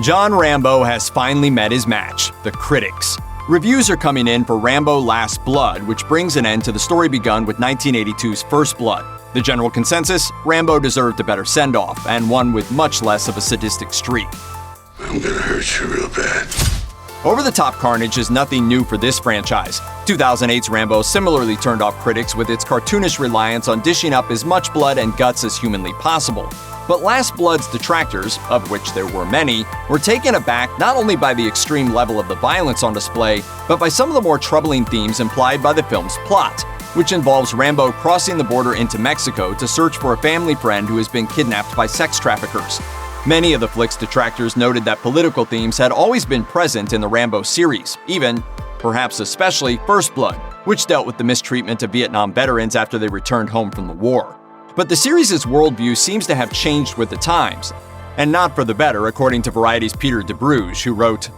John Rambo has finally met his match, the critics. Reviews are coming in for Rambo Last Blood, which brings an end to the story begun with 1982's First Blood. The general consensus? Rambo deserved a better send-off, and one with much less of a sadistic streak. I'm gonna hurt you real bad. Over-the-top carnage is nothing new for this franchise. 2008's Rambo similarly turned off critics with its cartoonish reliance on dishing up as much blood and guts as humanly possible. But Last Blood's detractors, of which there were many, were taken aback not only by the extreme level of the violence on display, but by some of the more troubling themes implied by the film's plot, which involves Rambo crossing the border into Mexico to search for a family friend who has been kidnapped by sex traffickers. Many of the flick's detractors noted that political themes had always been present in the Rambo series, even, perhaps especially, First Blood, which dealt with the mistreatment of Vietnam veterans after they returned home from the war. But the series' worldview seems to have changed with the times, and not for the better, according to Variety's Peter DEBRUGE, who wrote,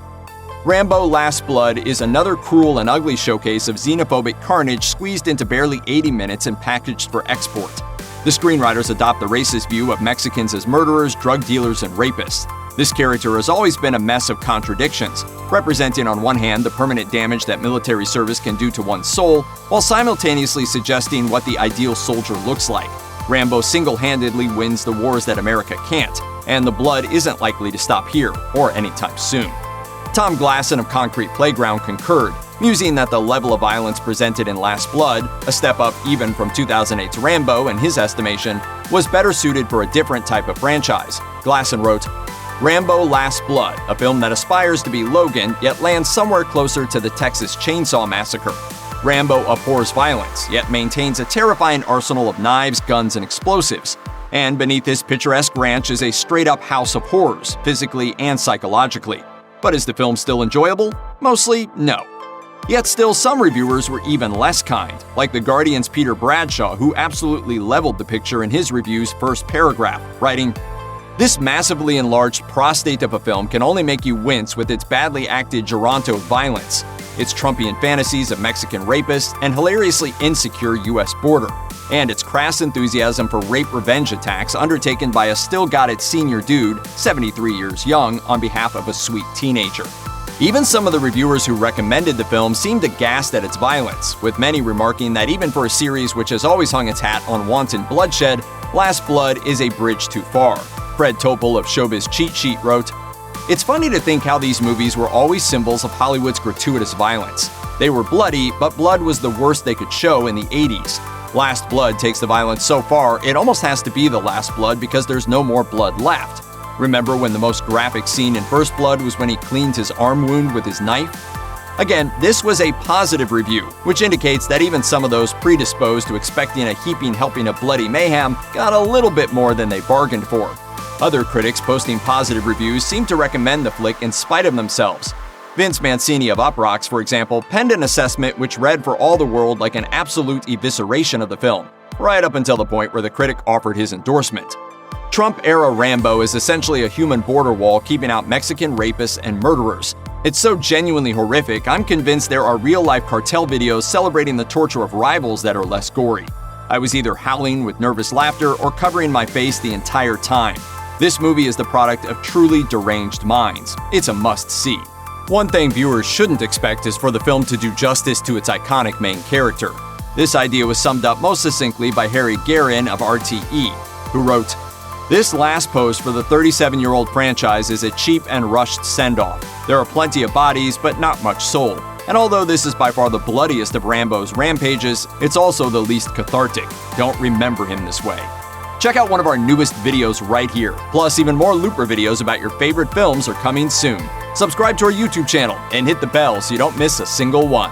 "Rambo Last Blood is another cruel and ugly showcase of xenophobic carnage squeezed into barely 80 minutes and packaged for export. The screenwriters adopt the racist view of Mexicans as murderers, drug dealers, and rapists. This character has always been a mess of contradictions, representing on one hand the permanent damage that military service can do to one's soul, while simultaneously suggesting what the ideal soldier looks like. Rambo single-handedly wins the wars that America can't, and the blood isn't likely to stop here, or anytime soon." Tom Glasson of Concrete Playground concurred, musing that the level of violence presented in Last Blood, a step up even from 2008's Rambo in his estimation, was better suited for a different type of franchise. Glasson wrote, "Rambo Last Blood, a film that aspires to be Logan, yet lands somewhere closer to the Texas Chainsaw Massacre. Rambo abhors violence, yet maintains a terrifying arsenal of knives, guns, and explosives. And beneath this picturesque ranch is a straight-up house of horrors, physically and psychologically. But is the film still enjoyable? Mostly, no. Yet still, some reviewers were even less kind, like The Guardian's Peter Bradshaw, who absolutely leveled the picture in his review's first paragraph, writing, "This massively enlarged prostate of a film can only make you wince with its badly acted geronto violence, its Trumpian fantasies of Mexican rapists, and hilariously insecure U.S. border, and its crass enthusiasm for rape revenge attacks undertaken by a still-got-it senior dude, 73 years young, on behalf of a sweet teenager." Even some of the reviewers who recommended the film seemed aghast at its violence, with many remarking that even for a series which has always hung its hat on wanton bloodshed, Last Blood is a bridge too far. Fred TOPEL of Showbiz Cheat Sheet wrote, "It's funny to think how these movies were always symbols of Hollywood's gratuitous violence. They were bloody, but blood was the worst they could show in the 80s. Last Blood takes the violence so far, it almost has to be the Last Blood because there's no more blood left. Remember when the most graphic scene in First Blood was when he cleaned his arm wound with his knife?" Again, this was a positive review, which indicates that even some of those predisposed to expecting a heaping helping of bloody mayhem got a little bit more than they bargained for. Other critics posting positive reviews seem to recommend the flick in spite of themselves. Vince Mancini of Uproxx, for example, penned an assessment which read for all the world like an absolute evisceration of the film, right up until the point where the critic offered his endorsement. Trump-era Rambo is essentially a human border wall keeping out Mexican rapists and murderers. It's so genuinely horrific, I'm convinced there are real-life cartel videos celebrating the torture of rivals that are less gory. I was either howling with nervous laughter or covering my face the entire time. This movie is the product of truly deranged minds. It's a must-see. One thing viewers shouldn't expect is for the film to do justice to its iconic main character. This idea was summed up most succinctly by Harry GUERIN of RTE, who wrote, "This last post for the 37-year-old franchise is a cheap and rushed send-off. There are plenty of bodies, but not much soul. And although this is by far the bloodiest of Rambo's rampages, it's also the least cathartic. Don't remember him this way." Check out one of our newest videos right here. Plus, even more Looper videos about your favorite films are coming soon. Subscribe to our YouTube channel and hit the bell so you don't miss a single one.